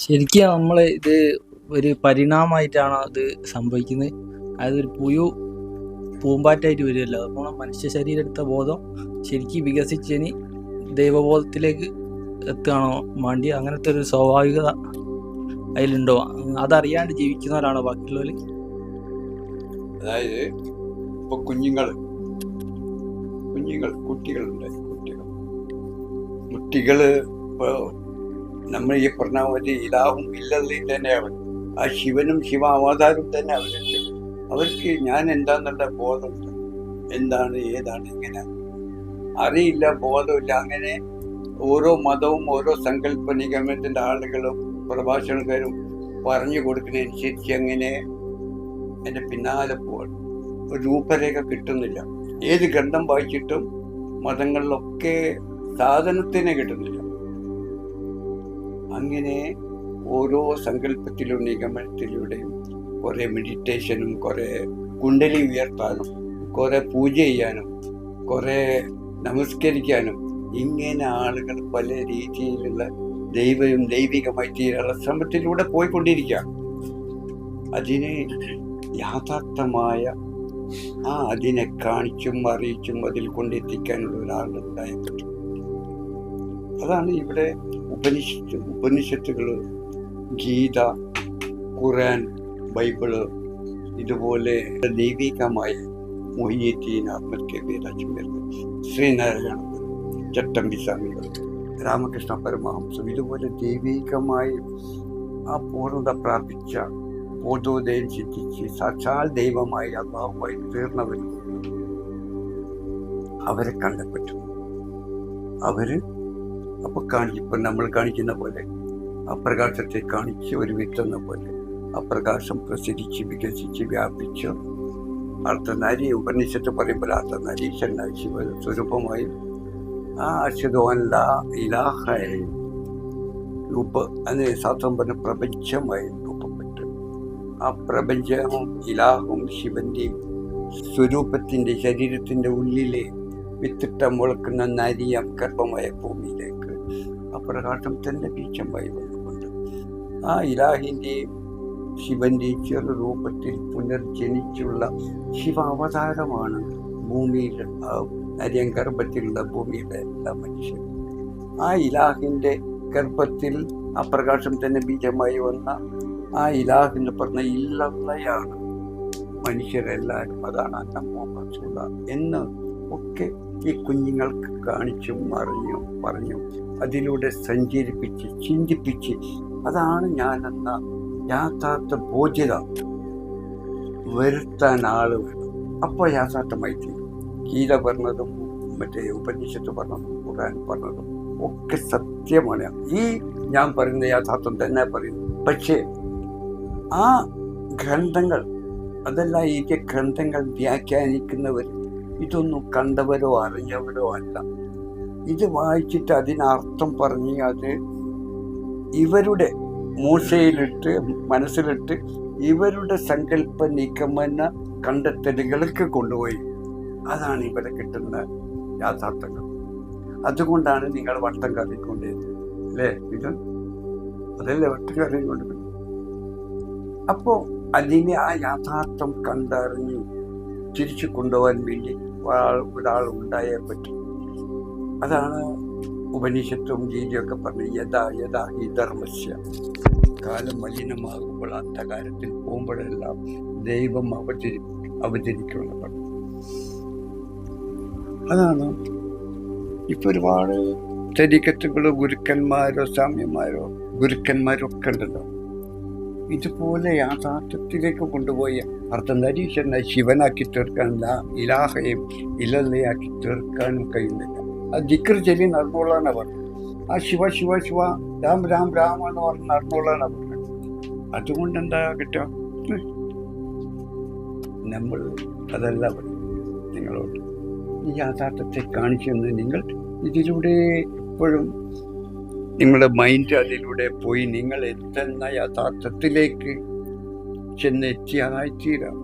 ശരിക്കും നമ്മൾ ഇത് ഒരു പരിണാമമായിട്ടാണ് അത് സംഭവിക്കുന്നത്. അതായത് ഒരു പൂമ്പാറ്റായിട്ട് വരുമല്ലോ. അപ്പോൾ മനുഷ്യ ശരീരം എടുത്ത ബോധം ശരിക്കും വികസിച്ചതിന് ദൈവബോധത്തിലേക്ക് എത്തുകയാണോ വേണ്ടി? അങ്ങനത്തെ ഒരു സ്വാഭാവികത അതിലുണ്ടോ? അതറിയാണ്ട് ജീവിക്കുന്നവരാണോ ബാക്കിയുള്ളവർ? അതായത് ഇപ്പൊ കുട്ടികളുണ്ട്. കുട്ടികള് ഇപ്പൊ നമ്മൾ ഈ പറഞ്ഞ പോലെ ഇലാഹും ഇല്ലതിൽ തന്നെയാണ്. ആ ശിവനും ശിവ അവതാരം തന്നെ അവർക്ക് ഞാൻ എന്താന്നുള്ള ബോധമില്ല. എന്താണ് ഏതാണ് ഇങ്ങനെ അറിയില്ല, ബോധമില്ല. അങ്ങനെ ഓരോ മതവും ഓരോ സങ്കല്പ നിഗമനത്തിന്റെ ആളുകളും പ്രഭാഷണക്കാരും പറഞ്ഞു കൊടുക്കുന്നതനുസരിച്ച് അങ്ങനെ എൻ്റെ പിന്നാലെ പോവാണ്. ഒരു രൂപരേഖ കിട്ടുന്നില്ല. ഏത് ഗ്രന്ഥം വായിച്ചിട്ടും മതങ്ങളിലൊക്കെ സാധനത്തിനെ കിട്ടുന്നില്ല. അങ്ങനെ ഓരോ സങ്കല്പത്തിലും നിഗമനത്തിലൂടെയും കുറെ മെഡിറ്റേഷനും കുറെ കുണ്ടലി ഉയർത്താനും കുറെ പൂജ ചെയ്യാനും കുറെ നമസ്കരിക്കാനും ഇങ്ങനെ ആളുകൾ പല രീതിയിലുള്ള ദൈവികമായി തീരാനുള്ള ശ്രമത്തിലൂടെ പോയിക്കൊണ്ടിരിക്കുക. അതിന് യാഥാർത്ഥമായ അതിനെ കാണിച്ചും അറിയിച്ചും അതിൽ കൊണ്ടെത്തിക്കാനുള്ള ഒരാളുണ്ടായ പറ്റും. അതാണ് ഇവിടെ ഉപനിഷത്തുകൾ, ഗീത, ഖുർആൻ, ബൈബിള്, ഇതുപോലെ ദൈവികമായ മൊഹീദ്ദീൻ അഹ്മദ് കബീർ അജ്മീർ, ശ്രീനാരായണ ചട്ടമ്പി സ്വാമികൾ, രാമകൃഷ്ണ പരമഹംസം, ഇതുപോലെ ദൈവികമായി ആ പൂർണ്ണത പ്രാപിച്ച ബോധോദയം ചിന്തിച്ച് സാക്ഷാൽ ദൈവമായി അള്ളാഹുമായി തീർന്നവർ അവരെ കണ്ടെപ്പെട്ടു. അവര് അപ്പൊ ഇപ്പൊ നമ്മൾ കാണിക്കുന്ന പോലെ ആ പ്രകാശത്തെ കാണിച്ച് ഒരു വിത്തെന്ന പോലെ ആ പ്രകാശം പ്രസരിച്ച് വികസിച്ച് വ്യാപിച്ച് അർദ്ധനാരി ഉപനിഷത്ത് പറയുമ്പോൾ അർദ്ധനാരി ശിവ സ്വരൂപമായും ആ അശ്വതോല്ല ഇലാഹായും ശാസ്ത്രം പറഞ്ഞ പ്രപഞ്ചമായും രൂപപ്പെട്ട് ആ പ്രപഞ്ചവും ഇലാഹും ശിവന്റെയും സ്വരൂപത്തിന്റെ ശരീരത്തിന്റെ ഉള്ളിലെ വിത്തിട്ട മുളക്കുന്ന നരിയം ഗർഭമായ ഭൂമിയിലേക്ക് ആ പ്രകാശം തന്നെ ബീജമായി വന്നുകൊണ്ട് ആ ഇലാഹിന്റെയും ശിവന്റെയും ചെറു രൂപത്തിൽ പുനർജനിച്ചുള്ള ശിവ അവതാരമാണ് ഭൂമിയിൽ നരിയം ഗർഭത്തിലുള്ള ഭൂമിയുടെ എല്ലാ മനുഷ്യരും. ആ ഇലാഹിന്റെ ഗർഭത്തിൽ ആ പ്രകാശം തന്നെ ബീജമായി വന്ന ആ ഇലാഹിന് പറഞ്ഞ ഇല്ലയാണ് മനുഷ്യരെല്ലാവരും. അതാണ് അന്നമ്മ എന്ന് ഒക്കെ ഈ കുഞ്ഞുങ്ങൾക്ക് കാണിച്ചും പറഞ്ഞു അതിലൂടെ സഞ്ചരിപ്പിച്ച് ചിന്തിപ്പിച്ച് അതാണ് ഞാനെന്ന യാഥാർത്ഥ ബോധ്യത വരുത്താൻ ആള് വേണം. അപ്പോൾ യാഥാർത്ഥമായി തീരും. ഗീത പറഞ്ഞതും മറ്റേ ഉപനിഷത്ത് പറഞ്ഞതും ഖുർആൻ പറഞ്ഞതും ഒക്കെ സത്യമാണ്. ഈ ഞാൻ പറയുന്ന യാഥാർത്ഥ്യം തന്നെ പറയുന്നു. പക്ഷേ ആ ഗ്രന്ഥങ്ങൾ അതല്ല, ഈ ഗ്രന്ഥങ്ങൾ വ്യാഖ്യാനിക്കുന്നവർ ഇതൊന്നും കണ്ടവരോ അറിഞ്ഞവരോ അല്ല. ഇത് വായിച്ചിട്ട് അതിനർത്ഥം പറഞ്ഞ് അത് ഇവരുടെ മൂശയിലിട്ട് മനസ്സിലിട്ട് ഇവരുടെ സങ്കല്പ നിഗമന കണ്ടെത്തലുകൾക്ക് കൊണ്ടുപോയി അതാണ് ഇവിടെ കിട്ടുന്ന യാഥാർത്ഥ്യങ്ങൾ. അതുകൊണ്ടാണ് നിങ്ങൾ വട്ടം കറിക്കൊണ്ടിരുന്നത് അല്ലേ? ഇത് അതല്ലേ വട്ടം കറിക്കൊണ്ടിരുന്നത്. അപ്പോ അതിനെ ആ യാഥാർത്ഥ്യം കണ്ടറിഞ്ഞു തിരിച്ചു കൊണ്ടുപോകാൻ വേണ്ടി ഒരാൾ ഉണ്ടായേ പറ്റും. അതാണ് ഉപനിഷത്തും ഗീതയൊക്കെ പറഞ്ഞ് യഥാ ഈ ധർമ്മസ്യ കാലം മലിനമാകുമ്പോൾ അന്ധകാരത്തിൽ പോകുമ്പോഴെല്ലാം ദൈവം അവതരിക്കുമെന്ന് പറഞ്ഞു. അതാണ് ഇപ്പൊ ഒരുപാട് തരീഖത്തുകളോ ഗുരുക്കന്മാരോ സാമ്യന്മാരോ ഗുരുക്കന്മാരൊക്കെ ഉണ്ടല്ലോ. ഇതുപോലെ യാഥാർത്ഥ്യത്തിലേക്ക് കൊണ്ടുപോയി അർദ്ധനാരീശ്വരനെ ശിവനാക്കി തീർക്കാനില്ല, ഇലാഹയും ഇലല്ലയാക്കി തീർക്കാനും കഴിയുന്നില്ല. ആ ദിക്ർ ചൊല്ലി നടന്നോളാനാ പറഞ്ഞു. ആ ശിവ ശിവ ശിവ രാം രാം രാം എന്ന് പറഞ്ഞ് നടന്നോളാനാ പറഞ്ഞു. അതുകൊണ്ട് എന്താ കിട്ടുക? നമ്മൾ അതല്ല പറഞ്ഞു നിങ്ങളോട്. ഈ യാഥാർത്ഥ്യത്തെ കാണിച്ചെന്ന് നിങ്ങൾ ഇതിലൂടെ എപ്പോഴും നിങ്ങളുടെ മൈൻഡ് അതിലൂടെ പോയി നിങ്ങൾ എത്തുന്ന യഥാർത്ഥത്തിലേക്ക് ചെന്നെത്തിയായി തീരാം.